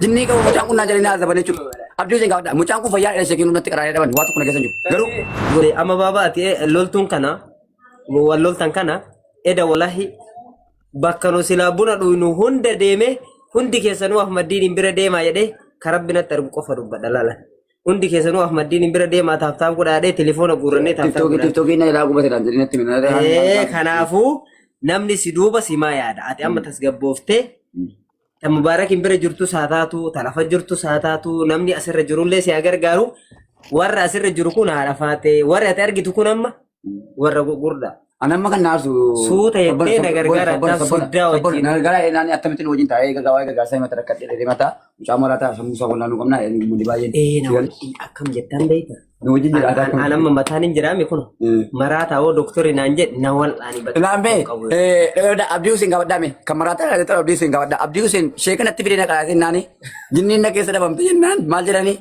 Jinni qabu mucaan kun naa jalina azabane jechuudha. Abdii isin gaafadha. Mucaan kun fayyaa dheessee kennu natti qaraayee dhaban waa tokko nageessan jiru. Garuu Gure amma babaati loltuun kana wal loltan kana eda wallahi bakka nu silaa buna dhuynu hunda deeme hundi keessanuu Ahmadiin bira deemaa jedhee karabbinatti argu qofa dubbadha laala. Hundi keessanuu Ahmadiin bira deemaa taaftaaf godhaadhee telefoona guurannee taaftaaf godhaa. tiktokii na ilaa gubate dhaan jedhanii natti minaa. Kanaafuu namni si duuba simaa yaada. Ati amma tasgabbooftee ta Mubaarakin bira jirtu saataatu talafa jirtu saataatu namni asirra jirullee si gargaaru warra asirra jiru kun haadha faate warra ati argitu kun amma warra gurgurdaa. Anamma kan naasu Suuta jettee na gargaara addaa soddaa wajjin. Na gargaara naani attamitti nu wajjin taa'ee gagaa waa'ee gargaarsa himata rakkadhee deemataa mucaa marataa sammuu isaa walnaanuu qabnaa mundi baay'een. Na wajjin akkam jettan beekta. Nu wajjin jiraata. Anamma mataan hin jiraame kun marataa oo doktori naan jedhe na wal'aani bakka. Laambee Abdii Hussein gaafadhaame kan marataa dhalatee Abdii Hussein gaafadhaa. Abdii Hussein sheekanatti fidee na qaraasee naani jinniin na keessa dhabamte jennaan maal jedhanii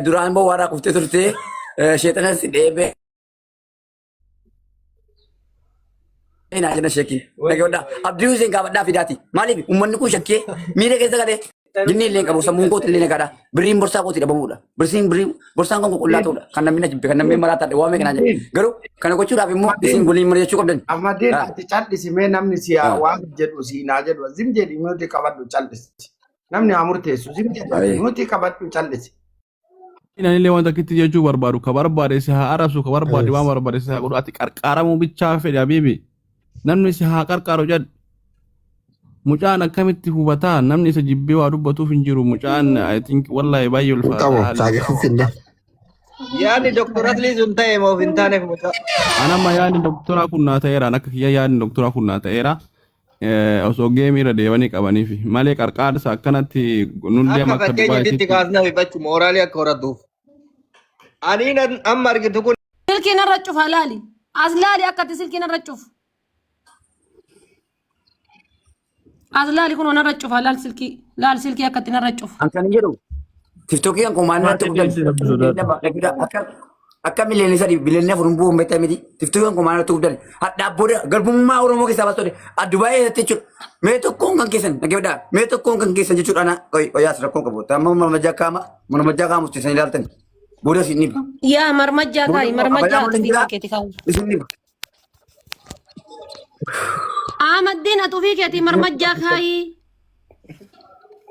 duraan boo waaraa kuftee turtee sheexanas dheebee. Ina jena sheki. Nageoda Abdii Hussein gaafadhaa fidaati. Maaliif uummanni kun shakkee miira keessa galee jinni illee qabu sammuun kooti illee nagaadha. Biriin borsaa kooti dhabamuudha. Biriin borsaan kun qulqullaa'uudha. Kan namni na jibbe kan namni maraataadha waamee kanaa jedhe. Garuu kana gochuudhaaf immoo isin waliin mari'achuu qabdan. Ahmadiin ati callisimee namni si waan jedhu si naa jedhu zim jedhi nuti qabadhu callisi. Namni haa murteessu zim jedhi nuti qabadhu callisi. Inanillee wanta kitti jechuu barbaadu ka barbaade si haa arabsu ka barbaade waan barbaade si haa godhu ati qarqaaramuu bichaa fedhe habiibi. Namni si haa qarqaaru jedhu mucaan akkamitti hubataa namni isa jibbee waa dubbatuuf hin jiru mucaan I think wallahi baay'ee ulfaata. Yaani doktora Atliizun ta'e moo hin taaneef mucaa. Anamma yaadni doktoraa kun naa ta'eera akka kiyya yaadni doktoraa kun naa ta'eera. Osoo geemii irra deebanii qabaniif malee qarqaarsa akkanatti nullee Akka akka fakkeenyatti kaasnaa bifachu mooraalii akka horatuuf. Ani amma argitu kun silkiin irra cufa laali. As laali akkatti silkiin irra cufu. As laali kun irra cufa laal silkii akkatti irra cufu. Ankan jedhu tiktokii kan komaandaatti guddan akka miliyoona sadii biliyoona afur bu'uun beektaa miti tiktokii kan komaandaatti guddan dhaabboodha garbummaa Oromoo keessaa baastodhe addubaayee irratti jechuudha. Mee tokkoon kan keessan dhageeffadhaa mee tokkoon kan keessan jechuudha ana qoyaas rakkoon qabu amma marmajjaa qaama murteessanii ilaaltan booda isin dhiba. Yaa marmajjaa kaayi marmajjaa ati keeti kaa'u. Isin dhiba. Ahmadiin ati ofii keeti marmajjaa kaayi.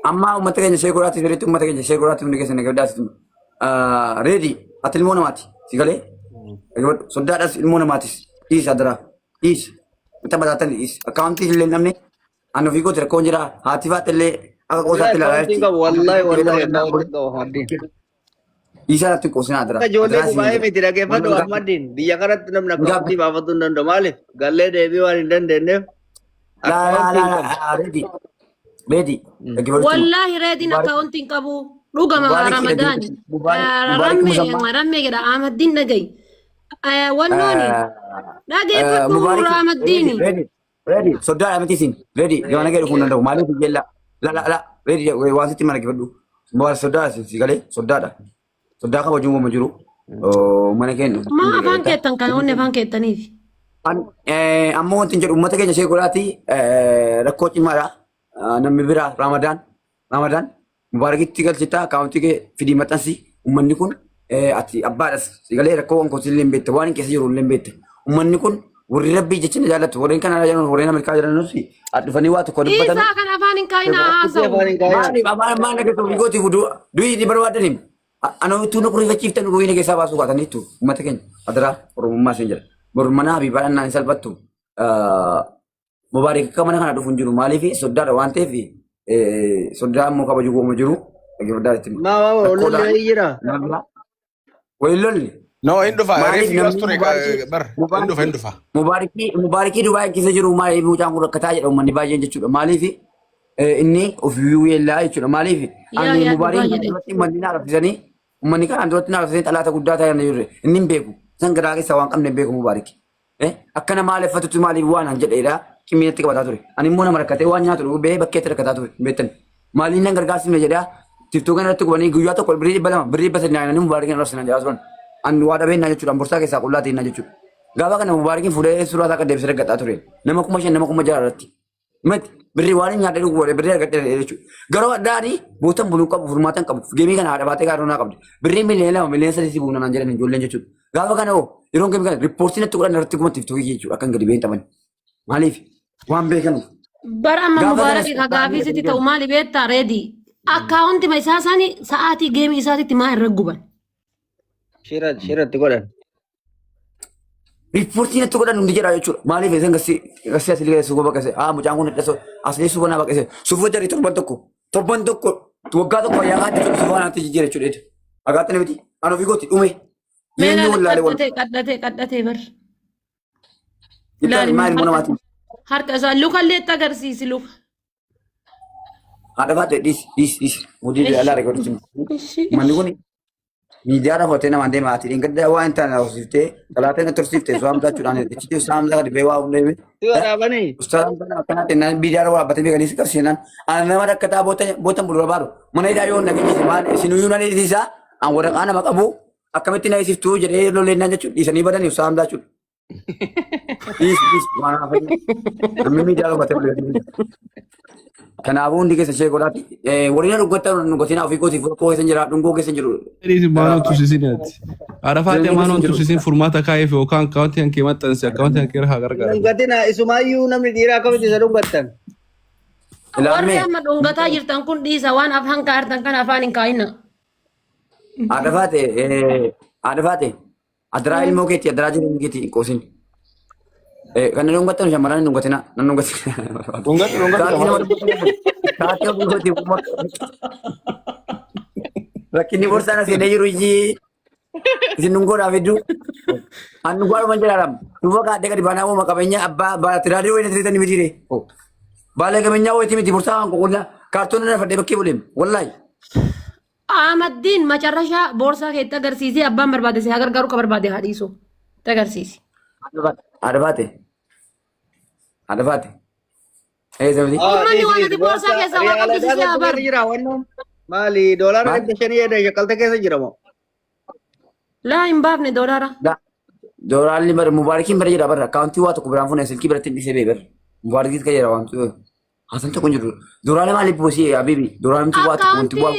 Amma uummata keenya sheekuraatti firiitti uummata keenya sheekuraatti hundi keessan dhageeffadhaa reedii ati ilmoo namaati si galee soddaadhaas ilmoo namaatis dhiisa adara dhiisa itti bataatan dhiisa akkaawuntii illee namni ani ofii kooti rakkoon jira haati faatti illee akka qoosaatti ilaalaa jirti. wallahi Dhiisaa irratti qoosinaa adara. ijoollee baay'ee miti dhageeffadhu Ahmadiin biyya kanatti namni akkaawuntii baafachuu hin danda'u maaliif gallee deebii waan hin dandeenyeef. Reedii. Wallahi reediin akkaawuntiin qabu dhugama ramadaani. Rammee jedha Ahmadiin dhagayi. Wannooni dhageeffadhu Ahmadiini. Reedii soddaadha miti isin reedii gama nagee dhufuu hin danda'u maaliif ijeella reedii waan sitti mana geeffadhu soddaadha si galee soddaadha. Soddaa kabajuun wama jiru mana keenya. Maa afaan keettan kan onni afaan keettaniif. Amma wanti hin jedhu uummata keenya sheekuraati rakkoo cimaadha. Namni biraa Ramadaan Mubaarakitti galchitaa akkaawuntii kee fidii maxxansi uummanni kun ati abbaadhas galee rakkoo wankooti illee hin beekte waan keessa jiru illee hin beekte uummanni kun warri rabbii jecha jaallatu warreen kana jiran warreen Ameerikaa jiranus dhufanii waa tokko dubbatan. Isaa kan afaan hin kaayinaa haasa'u. Maal nagatu bigooti du'i di barbaadaniin ana utuu na kurifachiiftan ruwiina keessaa baasuu baataniitu uummata keenya adaraa oromummaa isin jedha bormanaa habiibaadhaan naan salphattu. Mubaarak akka mana kana dhufu hin jiru maaliif soddaadha waan ta'eef soddaa immoo kabaju gooma jiru dhageeffadhaa itti. Lolli jira. Waliin lolli. No, indufa. Reef yuras ture bar. Indufa. Mubaarakii Dubaay keessa jiru maaliif mucaan kun rakkataa jedha uummanni baay'een jechuudha maaliif inni ofii yeellaa jechuudha maaliif ani Mubaarakii irratti uummanni na argisiisanii uummanni kanaan duratti na argisiisanii xalaata guddaa ta'an jirre inni hin beeku san garaa keessaa waan qabne hin beeku Mubaarakii. Akkana maaleffatutti maaliif waan an jedheedha. Kimiyatti qabataa ture. Ani immoo nama rakkatee waan nyaatu bee bakkeetti rakkataa ture beektan. Maaliin nan gargaarsifne jedhaa tiktookan irratti qubanii guyyaa tokko birrii 200 naannoo Mubaarakiin arrabsinan jedhaa turan. Ani waa dhabeen jechuudha borsaa keessaa qullaa ta'in jechuudha. Gaafa kana Mubaarakiin fuudhee suuraa isaa deebisee raggataa ture. Nama 5,000 nama 6,000 irratti. Mati birrii waan hin nyaadhe dhuguu birrii argadhe jechuudha. Garuu addaanii bootan buluu qabu furmaatan qabu geemii kana haadha baatee gaaruu naa qabdi. Birrii miliyoona 2 miliyoona 3 buuna naan jedhan ijoolleen jechuudha. Gaafa kana hoo yeroo geemii kana riippoortiin itti godhan irratti gumatti fituuf jechuudha akkan gadi been taphan. Maaliif waan beekanuuf. Bara amma Mubaarak ka gaafii sitti ta'u maali beektaa reedii akkaawunti isaa isaanii sa'aatii geemii isaatiitti maa irra guban. Shiratti godhan. Riippoortiin itti godhan hundi jedha jechuudha. Maaliif isin gasii asii liqeessu goba qase mucaan kun hidhasoo asii suufa naa baqese suufa jarii torban tokko waggaa tokko ayyaa kaatti suufa naatti jijjiira jechuudha. Agaatti namiti an ofii gootti dhume. Qadhatee bar. Maal mana maatii. Harka isaa lukallee itti agarsiisi luka. Haadha baate dhiis mudii alaa reekoordichi. Manni kun miidiyaa hootee nama deemaa ati gadda waan ta'an hawwisiiftee talaateen na tursiiftee saamtaa jechuudhaan itti saamtaa gadi bee waa hundee. Waraabanii. Ustaan akkanatti naan miidiyaa dhaabbatee beekanii si qarsheenaan ana nama rakkataa bootan bulu barbaadu mana hidhaa yoo nageenyisi maal isinuyyuu nan dhiisaa an waraqaa nama qabu akkamitti na isiftuu jedhee loleennaan jechuudha dhiisanii badanii saamtaa jechuudha. Dhiis waan hafanii namni miidiyaa dhaabbatee bulu. Kanaafuu hundi keessa ishee godhaati. Waliin dhugatina ofii kootiif koo keessa jira dhungoo keessa jiru. Ediisi maanoon tusisinati. Arafaatee maanoon tusisin furmaata kaa'eef yookaan akkaawuntii hankee maxxanse akkaawuntii hankee irraa gargaara. Dhungatina isumaayyuu namni dhiiraa akkamitti isa dhungattan. Warri amma dhungataa jirtan kun dhiisa waan afaan kaa'artan kan afaan hin kaa'ina. Haadha faate adiraa ilmoo keetti adiraa jireenya keetti hin qoosin. Kan dhungatan shamarran dhungatina nan dhungatina. Rakkinni borsaan asii jiru iyyii isin dhungoodhaaf hedduu an dhungoodhuma jedhaadhaam dhufa kaadhee gadi baanaa uuma qabeenya abbaa baatiraadii wayina tiriitanii mitiire baalee qabeenyaa wayitii miti borsaa waan qoqqollaa kaartoon irra fadhee bakkee buleem wallaahi. Ahmaddiin macarrashaa boorsaa keetti agarsiisee abbaan barbaade si haa gargaaru ka barbaade haa dhiisu agarsiisi. Haadha faate. Uummanni waan ati boorsaa keessa waa qabdisiisee haa bar. Maali doolaara 500 shakalta keessa jiramoo? Laa hin baafne doolaara. Doolaarri bara Mubaarakiin bara jira bara akkaawuntii waa tokko biraan fuudhee silkii biratti dhiisee bee bara Mubaarakiis kan jira wanti hasan tokko jiru. Doolaara maaliif boosii Habibi doolaarri waa tokko wanti waa.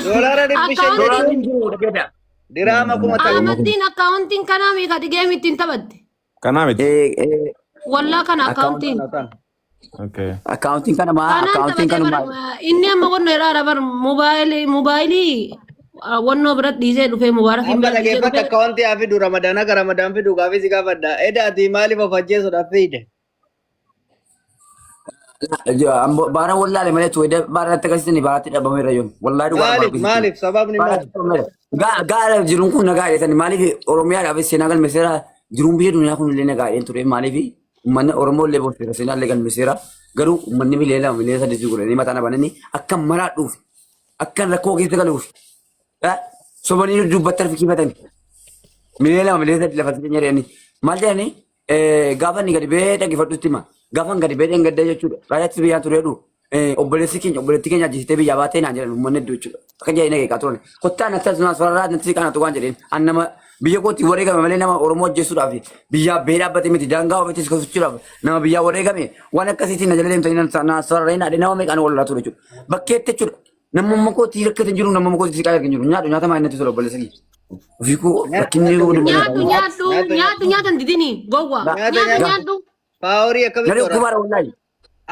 Doolaara 500 jiru dhageedha. Diraama kuma ta'u. Ahmaddiin akkaawuntiin kanaa meeqa dhigee mittiin taphatte? Kanaa miti. Wallaa kana akkaawuntiin. Akkaawuntiin kana maa akkaawuntiin kana inni amma wanno irraa bar moobaayilii wannoo biratti dhiisee dhufee Mubaarakiin Amma dhageeffata akkaawuntii haa fidu Ramadaan akka Ramadaan fidu gaafii si gaafadha. Edaati maaliif of ajjeesuudhaaf fiide? Baara wallaalee malee tuwee baara itti agarsiisanii baaratti dhabamee irra yoon wallaahi dhugaa Maaliif sababni maali? gaara jiruun kun nagaa jedhanii maaliif Oromiyaadhaaf seenaa galmeesseera jiruun biyya duniyaa kun illee nagaa jedhan ture maaliif uummanni Oromoo illee boonseera seenaa illee galmeesseera garuu uummanni miliyoona 2 miliyoona 3 godhanii mataa nabananii akka maraadhuuf akka rakkoo keessa galuuf sobanii dubbattan fikifatanii miliyoona 2 miliyoona 3 lafa keenya jedhanii maal jedhanii gaafa inni gadi bee dhaggeeffadhutti hima gaafa gadi bee dhengadda jechuudha raayyaattis biyyaan ture jedhu obboleessi keenya ajjeesitee biyyaa baatee naan jedhan uummanni hedduu jechuudha akka jaa'ina keekaa turan kottaan akkas soraraa natti kanatu waan jedheen an nama biyya kootti wareegame malee nama Oromoo ajjeesuudhaaf biyyaa bee dhaabbatee miti daangaa ofiitis gochuudhaaf nama biyyaa wareegame waan akkasiitiin na jala deemtanii na soraraa naadhe nama meeqaan walirraa ture jechuudha bakkeetti jechuudha namummaa kootti rakkate hin jiru namummaa kootti siqaa argin jiru nyaatu nyaata maaliin natti tola obboleessi kee ofiikuu rakkinni nyaatan didini gowwa nyaatu. Paaworii akkamitti Garee kubaara wallaahi.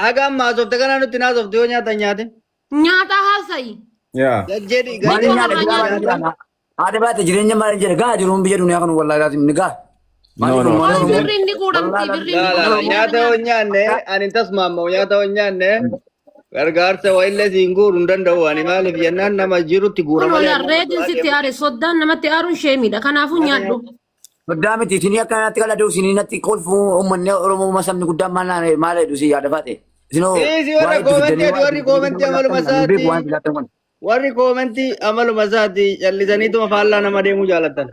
Agam maasofte kana nutti naasofte yoo nyaata nyaate. Nyaata haasa'i. Gajjeedhi Maali nyaata haadha baate jireenya maali jedhe gaa jiruun biyya duniyaa kan wallaahi laasim ni gaa. Birri inni kuudhamti birri inni nyaata yoo nyaanne ani tasmaamma nyaata yoo nyaanne gargaarsa waa illee siin guuruu hin danda'u ani maaliif jennaan nama jirutti guurama. Kun reetiin sitti aare soddaan namatti aaruun sheemiidha kanaafuu nyaadhu. Guddaa miti isin akkanatti qal'aduu isin natti kolfuu uummanni Oromoo masamni guddaan maal jedhu si yaada faate. Warri koomentii amaluma isaati callisaniituma faallaa nama deemuu jaalatan.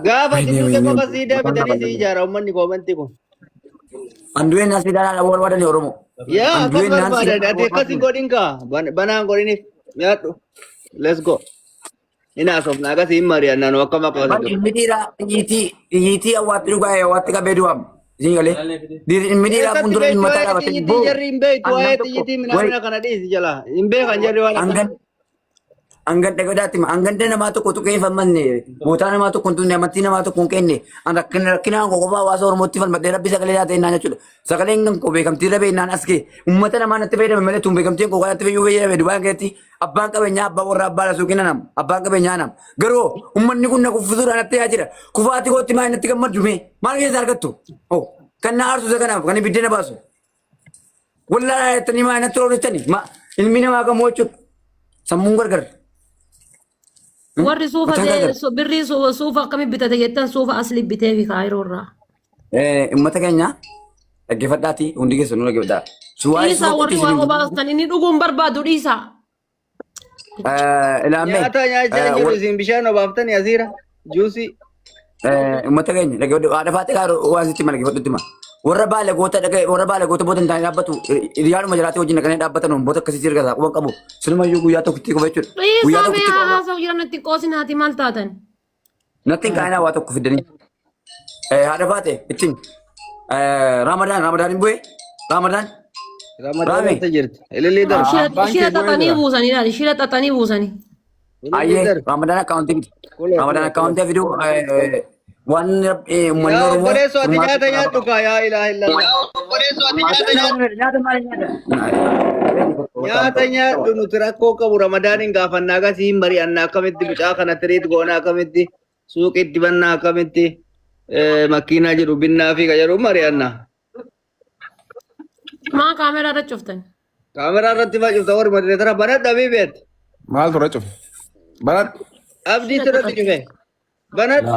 Gaafa xixiqqee qofa sii deebitanii si ijaara uummanni koomentii kun. Andu'een asii daalaa barbaadani Oromoo. Yaa akkas barbaadan ati akkasii godhin kaa banaan godhiniif nyaadhu. Let's go. Ina sofna akkasii hin mari'annaan akkam akka Bakki inni dhiiraa iyyiitii awwaatti dhugaa awwaatti qabee du'am. Isin galee. Miidiyaa fuuldura Eessatti mataa beektu dhaabatanii xiyyitii boo. jarri hin beektu waa'ee xiyyitii minamina kana dhiisi jala. Hin beekan jarri waan akkana. Anganda gadaatti anganda namaa tokko tuqee fammanne bootaa namaa tokko tunne amantii namaa tokko hin kenne rakkinaan qofa hawaasa oromootti falmadhee rabbi sagalee laata innaan jechuudha. Sagaleen kan koo beekamtii dhabee innaan as ga'e uummata namaa natti fayyadame malee tun beekamtiin koo kanatti fayyuu fayyadame Dubaay keessatti abbaan qabeenyaa abbaa warraa abbaa lasuu kenna nam abbaan qabeenyaa nam garuu uummanni kun na kuffisuudhaan natti yaa jira kufaati kootti maa natti gammadu mee maal keessa argattu kan na aarsu kanaaf kan ibiddee na baasu wallaa jettanii maa natti oolchani ilmi namaa gamoo jechuudha sammuun gargar. Warri suufa birrii suufa akkamii bitate jettan suufa asli bitee fi kaayiroo irraa. Uummata keenya dhaggeeffadhaati hundi keessa nu dhaggeeffadhaa. Dhiisaa warri waa obaastan inni dhuguun barbaadu dhiisaa. Ilaammee. Nyaata nyaachaa jiru isin bishaan obaaftanii asiira juusii. Uummata keenya dhaggeeffadhaa haadha faatee kaaroo waan sitti mana dhaggeeffadhutti ma. Warra baala goota booda hin taane dhaabbatu hiriyaadhuma jiraatee wajjin dhaqanii dhaabbatan boota akkasii jirgata quban qabu sinumayyuu guyyaa tokkotti qofa jechuudha. Dhiisaa mee haasa'u jira natti qoosinaati maal taatan? Natti hin kaa'inaa waa tokko fiddanii. Haadha faate ittiin Ramadaan hin bu'ee Ramadaan. Ramadaan jirti. Ililii darba. Shira xaxanii buusanii laali shira xaxanii buusanii. Ayyee Ramadaan akkaawuntii fidi. Ramadaan akkaawuntii fiduu waan uummanni Oromoo. Obboleessoo ati nyaata nyaadhu kaa yaa ilaaha illallah. Nyaata nyaadhu nuti rakkoo qabu Ramadaaniin gaafannaa agasii hin mari'annaa akkamitti mucaa kana tiriit goonaa akkamitti suuqiitti bannaa akkamitti makiinaa jedhu binnaa fi jedhu mari'annaa. Maa kaameraa irratti cuftan? Kaameraa irratti maa cufta warri madireetara banadha biibeet. Maal tura cufe? Banat. Abdiitu irratti cufe. Banadha.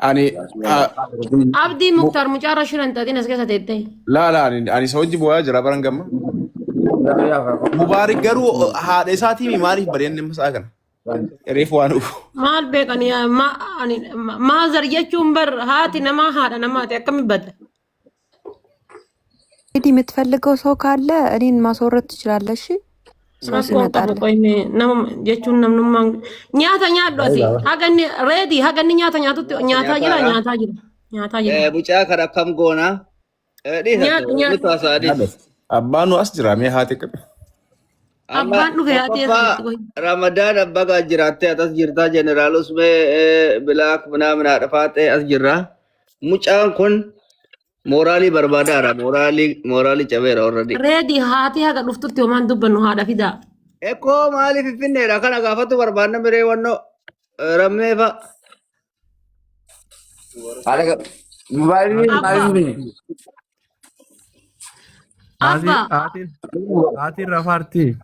Ani Abdii Muktar mucaara shiran xaxiin as keessa teettee. la ani isa wajji bu'aa jira baran gamma. Mubaarik garuu haadha isaatii maaliif bareedne masaa kana? Reefu waan dhufu. Maal beekanii maazar jechuun bar haati namaa haadha namaati akkami badda? እንግዲህ የምትፈልገው ሰው ካለ እኔን ማስወረድ ትችላለሽ። jechuun namnummaan nyaata nyaadhu ati haganni reedi haganni nyaata nyaatutti nyaataa jira. Mucaa kana akkam goonaa? Abbaan nu as jira mee haati qabe. Abbaan dhufe haati Ramadaan abbaa jiraattee as jirtaa jeneraalus mee bilaak minaa dhafaatee as jirra. Mucaan kun mooraalii barbaadaadha. Mooraalii cabeera already. reedi haati haga dhuftutti homaan dubbannu haadha fidaa. Ekkoo maaliif finfinneedha kana gaafatu barbaadna biree wannoo rammeefa. Aatiin rafaartii.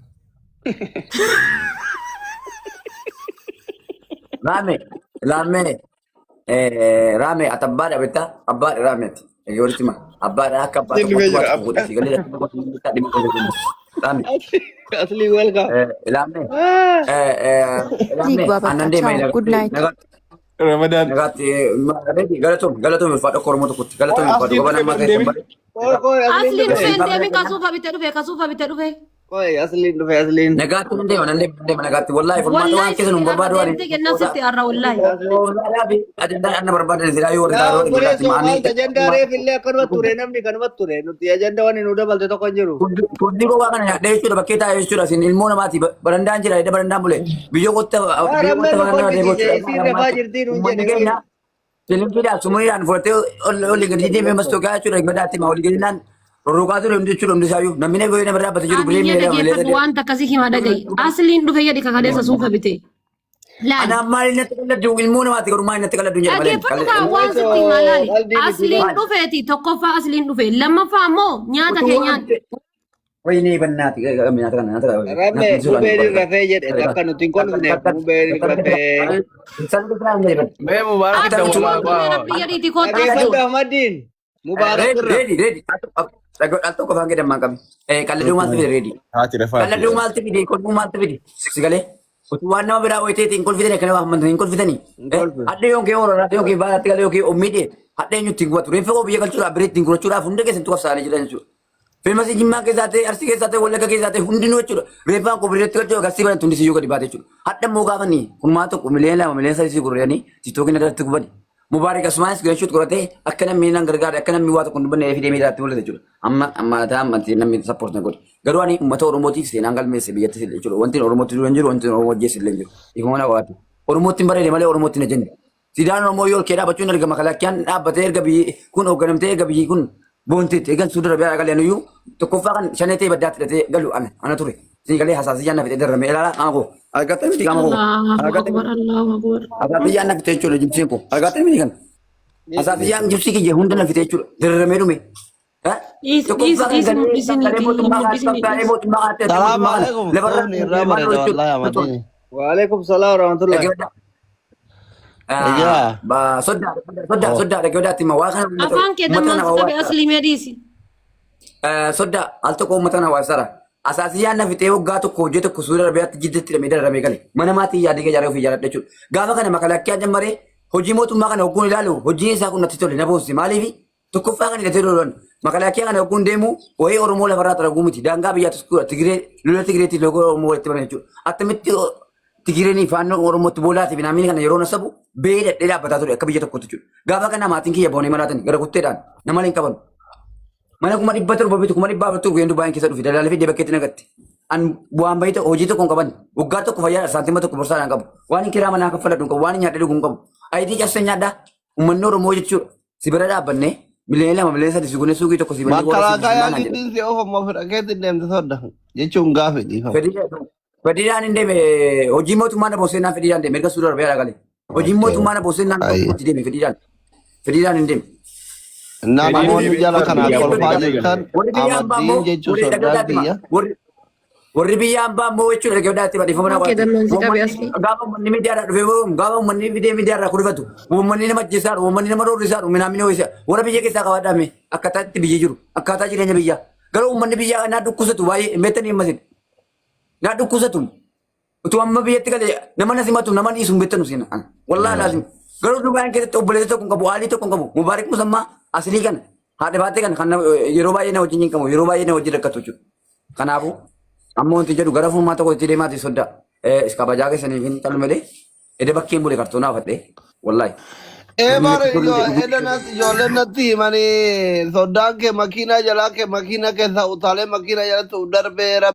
Raame ati abbaadha beektaa? Abbaadha raameeti. Walitti hima. Abbaadha akka abbaadha. Asli welcome. ጉድ ናይት Ramadan. Galatoom ulfaadha akka Oromoo tokkotti. Galatoom ulfaadha. Gobaan ammaa keessan bare. Asliin dhufee deemi kasuufa bitee dhufe. Koi asliin dhufe asliin. Nagaatti hin deema nan deema nagaatti. Wallaahi furmaata waan keessa nu barbaadu waan. Kennasitti har'a wallaahi. Ajandaan anna barbaadan silaa yoo warri gaaroo Obboleessu maal ajandaa reefillee akkanuma ture namni kanuma ture nuti ajandaa waan nu dabalte tokko hin jiru. Fuddii gobaa kana nyaadhee jechuudha bakkee taa'ee jechuudha isin ilmoo namaati barandaan jira edda barandaan bulee biyya qotta barandaan deebi'u. Filimpiidhaan sumuridhaan fudhatee olii gadi deemee mastookaa jechuudha gadaatti maa olii gadinaan rorroqaa ture hundi jechuudha hundi isaayyuu namni nama nama dhaabbate jiru biree miidhagee wanta akkasii hima dhaga'i asliin dhufe jedhi kakadeessa suufa bitee. Anaan maaliin natti qalladdu ilmoo namaati garuu maaliin natti qalladdu jedha malee. Dhaggeeffatu waan sitti malaali asliin dhufeeti tokkoffaa asliin dhufe lammaffaa ammoo nyaata keenyaan. Wayinii bannaati nyaata kana nyaata kana. Ramme mubeerin rafee jedhe akka nuti hin kolfine mubeerin rafee. Mee mubaarak Dhaggeeffadhu Ahmadiin. Mubaarak reedi al tokko faan jedhamaa qabi. Qalladuu maaltu fide reedi. Haati rafaa. Qalladuu maaltu fide kolfuu maaltu fide sigalee. Utuu waan nama biraa wayiteetiin kolfitanii akka nama amantan hin kolfitanii. Hadhee yookiin horaa hadhee yookiin baalaatti galee yookiin oomidhee hadhee nyutti hin gubatu. Reeffa biyya galchuudhaaf bireetti hin gurachuudhaaf hunda keessatti qabsaa'anii jiran jechuudha. Filmasii Jimmaa keessaa ta'e Arsii keessaa ta'e Wallagga keessaa ta'e hundinuu jechuudha. Reeffaan kun bireetti galchuu akkasii banan hundi siyyuu gadi baate jechuudha. Hadha immoo gaafanii kunumaa tokko miliyoona 2 miliyoona 3 gurguranii tiktookiin irratti gubani. Mubaarak asumaan screenshot godhatee akka namni nan gargaara akka namni waa tokko hin dubbanne fidee miidhaatti mul'ata jechuudha. Amma namni support na godhe. Garuu ani uummata Oromootiif seenaan galmeesse biyyattis illee jechuudha. Wanti Oromootti dura hin jiru wanti Oromoo hojjeesse illee hin jiru. Ifuma na waati. Oromootti hin bareede malee Oromootti na jenne. Sidaan Oromoo yoo kee dhaabachuun erga makalakkiyaan dhaabbatee erga biyyi kun hoogganamtee erga biyyi kun boontiitti eegan suuda rabiyaa galeen iyyuu tokkoffaa kan shanee ta'e baddaatti hidhatee galu ana ture. Siigalee hasaasiyyaan na fite darrame ilaala qaama koo. Argattee miti qaama koo. Hasaasiyyaan na fite jechuudha jibsiin koo. Argattee miti kan. Asafiyyaan jibsii kiyya hunda na fite jechuudha. Dirramee dhume. Waalaikum salam warahmatullahi. Sodaa dhagee odaatti ma waa kana. Afaan kee dammaan qabe asli mediisi. Sodaa al tokko uummata kana waasara. Asaasiyyaan na fitee waggaa tokko hojii tokko suura rabiyaatti jiddatti hidhamee darramee gale. Mana maatii yaadee jaaree ofii jaaladha jechuudha. Gaafa kana makalakkiyaan jammaree hojii mootummaa kana hogguun ilaalu hojiin isaa kun natti tole na boossi maaliif tokkoffaa kan hidhatee lolan makalakkiyaan kana hogguun deemu wayii Oromoo lafarraa xaraguu miti daangaa biyyaatti Tigiree lola Tigireetti loogoo Oromoo walitti baran jechuudha. Attamitti Tigireenii faannoo Oromootti boolaati binaamini kana yeroo nasabu bee dhadhee dhaabbataa ture akka biyya tokkotti jechuudha. Gaafa kana maatiin kiyya boonee maraatan gara kutteedhaan nama hin qaban. Mana kuma dhibba torba bitu kuma dhibba afurtuu guyyaa Dubaayeen keessa dhufe dalaalee fi bakkeetti nagatti. An bu'aan bayita hojii tokko hin qaban waggaa tokko fayyaa saantima tokko borsaadhaan qabu waan kiraa manaa kaffaladhu hin qabu waan nyaadhee dhuguu hin qabu. Ayitii cabsa nyaadhaa uummanni Oromoo jechuudha. Si bira dhaabbannee miliyoona lama miliyoona sadii siguunee suuqii tokko si bira Makalaakaa giddin si oofammoo fedha keetti deemte sodda jechuun gaafa dhiifama. Fedhiidhaan hin deeme hojii mootummaa na boosee naan fedhiidhaan deeme erga suura rabiyaa galee hojii mootummaa na boosee naan itti deeme fedhiidhaan hin deeme. Namoonni jala kanaa kolfaa jechuun amaddiin jechuun soddaa biyya. Warri biyya hambaa immoo jechuudha dhagee odaatti badhiifama na gaafa uummanni miidiyaadhaa dhufee gaafa uummanni miidiyaadhaa kurfatu uummanni nama ajjeesaadhu uummanni nama roorrisaadhu minaamini ho'isaa warra biyya keessaa qabaadhaame akkaataa itti biyyi jiru akkaataa jireenya biyyaa garuu uummanni biyyaa naa dhukkubsatu baay'ee meettanii himmasin naa dhukkubsatu utuu amma biyyatti galee nama na simatu nama dhiisu hin beettanu siin wallaahi laazim garuu Dubaayeen keessatti obboleessa tokko hin qabu haalii tokko hin qabu Mubaarak Musammaa asilii kana haadha baatee kana yeroo baay'ee na wajjin hin qabu yeroo baay'ee na wajjin rakkatu jechuudha kanaafuu. Amma wanti jedhu gara fuulmaa tokko itti deemaati sodaa. Iskabajaa keessaniif hin talu malee edda bakkeen bulee kartoonaa fadhee wallaahi. Bara ijoolleen natti himanii soddaan kee makiinaa jalaa kee makiinaa keessa utaalee makiinaa jalatti darbeera.